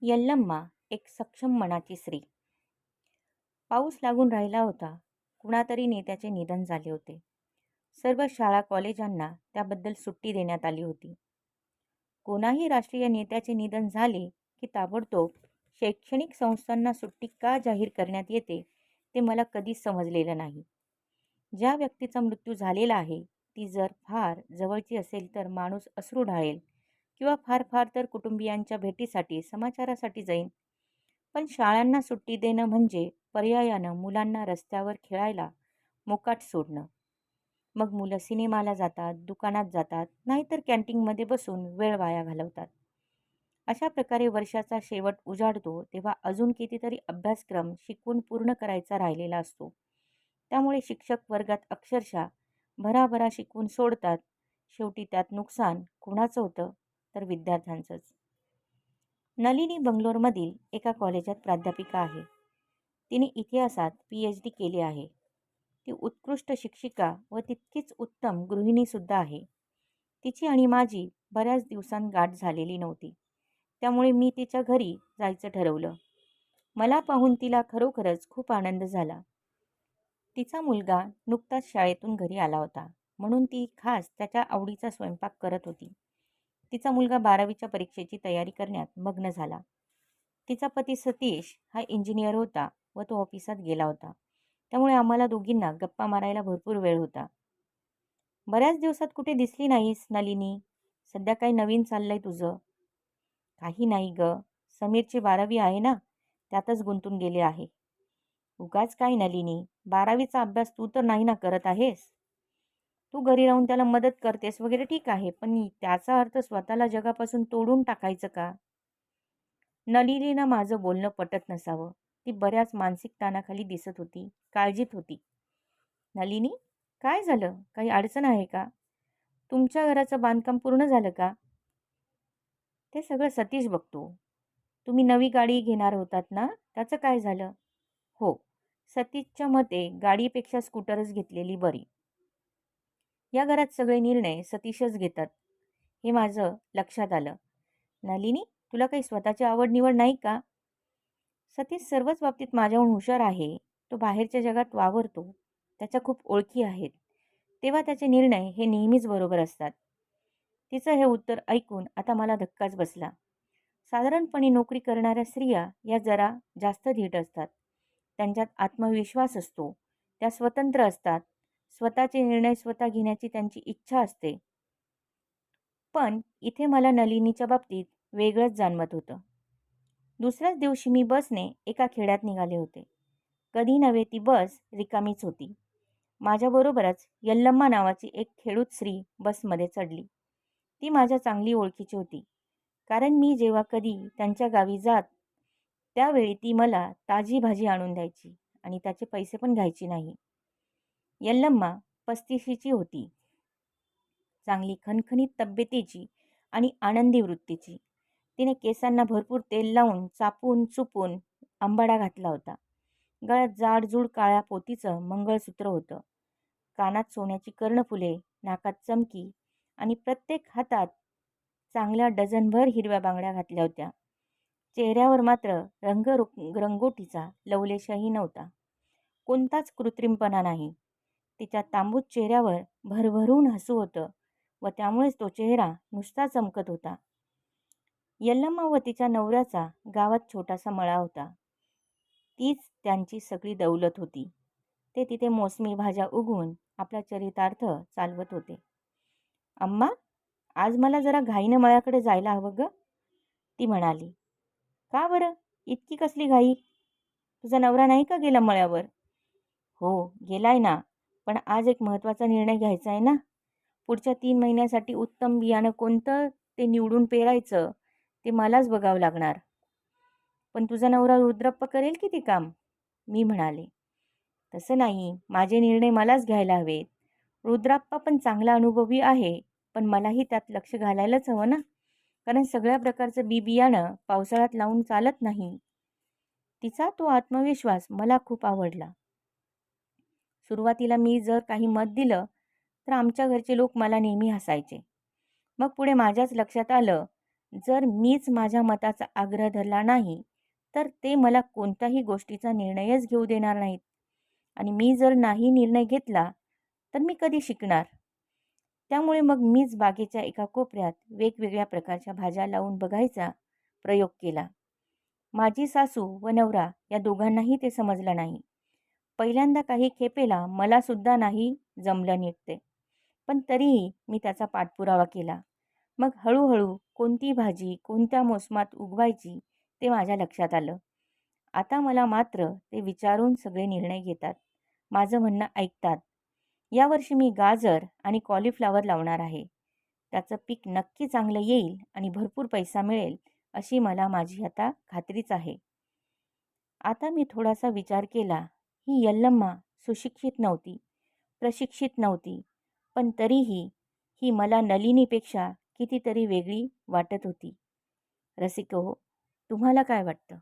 यल्लम्मा एक सक्षम मनाची स्त्री. पाऊस लागून राहिला होता. कुणातरी नेत्याचे निधन झाले होते. सर्व शाळा कॉलेजांना त्याबद्दल सुट्टी देण्यात आली होती. कोणाही राष्ट्रीय नेत्याचे निधन झाले की ताबडतोब शैक्षणिक संस्थांना सुट्टी का जाहीर करण्यात येते ते मला कधीच समजलेलं नाही. ज्या व्यक्तीचा मृत्यू झालेला आहे ती जर फार जवळची असेल तर माणूस अश्रू ढाळेल किंवा फार फार तर कुटुंबियांच्या भेटीसाठी समाचारासाठी जाईन. पण शाळांना सुट्टी देणं म्हणजे पर्यायानं मुलांना रस्त्यावर खेळायला मोकाट सोडणं. मग मुलं सिनेमाला जातात, दुकानात जातात, नाहीतर कॅन्टीनमध्ये बसून वेळ वाया घालवतात. अशा प्रकारे वर्षाचा शेवट उजाडतो तेव्हा अजून कितीतरी अभ्यासक्रम शिकवून पूर्ण करायचा राहिलेला असतो. त्यामुळे शिक्षक वर्गात अक्षरशः भराभरा शिकवून सोडतात. शेवटी त्यात नुकसान कुणाचं होतं तर विद्यार्थ्यांचंच. नलिनी बंगलोरमधील एका कॉलेजात प्राध्यापिका आहे. तिने इतिहासात PhD केली आहे. ती उत्कृष्ट शिक्षिका व तितकीच उत्तम गृहिणीसुद्धा आहे. तिची आणि माझी बऱ्याच दिवसांत गाठ झालेली नव्हती. त्यामुळे मी तिच्या घरी जायचं ठरवलं. मला पाहून तिला खरोखरच खूप आनंद झाला. तिचा मुलगा नुकताच शाळेतून घरी आला होता, म्हणून ती खास त्याच्या आवडीचा स्वयंपाक करत होती. तिचा मुलगा 12वीच्या परीक्षेची तयारी करण्यात मग्न झाला. तिचा पती सतीश हा इंजिनियर होता व तो ऑफिसात गेला होता. त्यामुळे आम्हाला दोघींना गप्पा मारायला भरपूर वेळ होता. बऱ्याच दिवसात कुठे दिसली नाहीस नलिनी. सध्या काही नवीन चाललंय तुझं? काही नाही ग. समीरची 12वी आहे ना, त्यातच गुंतून गेले आहे. उगाच काय नलिनी, 12वीचा अभ्यास तू तर नाही ना करत आहेस. तू घरी राहून त्याला मदत करतेस वगैरे ठीक आहे, पण त्याचा अर्थ स्वतःला जगापासून तोडून टाकायचं का? नलिनीनं माझं बोलणं पटत नसावं. ती बऱ्याच मानसिक ताणाखाली दिसत होती, काळजीत होती. नलिनी, काय झालं? काही अडचण आहे का? तुमच्या घराचं बांधकाम पूर्ण झालं का? ते सगळं सतीश बघतो. तुम्ही नवी गाडी घेणार होतात ना, त्याचं काय झालं? हो, सतीशच्या मते गाडीपेक्षा स्कूटरच घेतलेली बरी. या घरात सगळे निर्णय सतीशच घेतात हे माझं लक्षात आलं. नलिनी, तुला काही स्वतःची आवड निवड नाही का? सतीश सर्वच बाबतीत माझ्याहून हुशार आहे. तो बाहेरच्या जगात वावरतो. त्याच्या खूप ओळखी आहेत. तेव्हा त्याचे निर्णय हे नेहमीच बरोबर असतात. तिचं हे उत्तर ऐकून आता मला धक्काच बसला. साधारणपणे नोकरी करणाऱ्या स्त्रिया या जरा जास्त धीट असतात. त्यांच्यात आत्मविश्वास असतो. त्या स्वतंत्र असतात. स्वतःचे निर्णय स्वतः घेण्याची त्यांची इच्छा असते. पण इथे मला नलिनीच्या बाबतीत वेगळंच जाणवत होतं. दुसऱ्याच दिवशी मी बसने एका खेड्यात निघाले होते. कधी नव्हे ती बस रिकामीच होती. माझ्याबरोबरच यल्लम्मा नावाची एक खेडूत स्त्री बसमध्ये चढली. ती माझ्या चांगली ओळखीची होती. कारण मी जेव्हा कधी त्यांच्या गावी जात त्यावेळी ती मला ताजी भाजी आणून द्यायची आणि त्याचे पैसे पण घ्यायची नाही. यल्लम्मा 35शीची होती. चांगली खणखणीत तब्येतीची आणि आनंदी वृत्तीची. तिने केसांना भरपूर तेल लावून चापून चुपून अंबाडा घातला होता. गळ्यात जाडजूड काळ्या पोतीचं मंगळसूत्र होतं. कानात सोन्याची कर्णफुले, नाकात चमकी आणि प्रत्येक हातात चांगल्या डझनभर हिरव्या बांगड्या घातल्या होत्या. चेहऱ्यावर मात्र रंगोटीचा लवलेशही नव्हता. कोणताच कृत्रिमपणा नाही. तिच्या तांबूत चेहऱ्यावर भरभरून हसू होतं व त्यामुळेच तो चेहरा नुसता चमकत होता. यल्लम्मा व तिच्या नवऱ्याचा गावात छोटासा मळा होता. तीच त्यांची सगळी दौलत होती. ते तिथे मोसमी भाज्या उगवून आपला चरितार्थ चालवत होते. अम्मा, आज मला जरा घाईनं मळ्याकडे जायला हवं ग, ती म्हणाली. का बरं? इतकी कसली घाई? तुझा नवरा नाही का गेला मळ्यावर? हो, गेलाय ना. पण आज एक महत्त्वाचा निर्णय घ्यायचा आहे ना. पुढच्या 3 महिन्यासाठी उत्तम बियाणं कोणतं ते निवडून पेरायचं ते मलाच बघावं लागणार. पण तुझा नवरा रुद्रप्पा करेल की ते काम? मी म्हणाले. तसं नाही, माझे निर्णय मलाच घ्यायला हवेत. रुद्राप्पा पण चांगला अनुभवी आहे, पण मलाही त्यात लक्ष घालायलाच हवं ना. कारण सगळ्या प्रकारचं बियाणं पावसाळ्यात लावून चालत नाही. तिचा तो आत्मविश्वास मला खूप आवडला. सुरुवातीला मी जर काही मत दिलं तर आमच्या घरचे लोक मला नेहमी हसायचे. मग पुढे माझ्याच लक्षात आलं जर मीच माझ्या मताचा आग्रह धरला नाही, तर ते मला कोणत्याही गोष्टीचा निर्णयच घेऊ देणार नाहीत. आणि मी जर नाही निर्णय घेतला, तर मी कधी शिकणार? त्यामुळे मग मीच बागेच्या एका कोपऱ्यात वेगवेगळ्या प्रकारच्या भाज्या लावून बघायचा प्रयोग केला. माझी सासू व नवरा या दोघांनाही ते समजलं नाही. पहिल्यांदा काही खेपेला मला सुद्धा नाही जमलं नीट ते. पण तरीही मी त्याचा पाठपुरावा केला. मग हळूहळू कोणती भाजी कोणत्या मोसमात उगवायची ते माझ्या लक्षात आलं. आता मला मात्र ते विचारून सगळे निर्णय घेतात. माझं म्हणणं ऐकतात. यावर्षी मी गाजर आणि कॉलीफ्लॉवर लावणार आहे. त्याचं पीक नक्की चांगलं येईल आणि भरपूर पैसा मिळेल अशी मला माझी आता खात्रीच आहे. आता मी थोडासा विचार केला. ही यल्लम्मा सुशिक्षित नव्हती, प्रशिक्षित नव्हती, पण तरीही ही मला नलिनीपेक्षा कितीतरी वेगळी वाटत होती. रसिको, तुम्हाला काय वाटतं?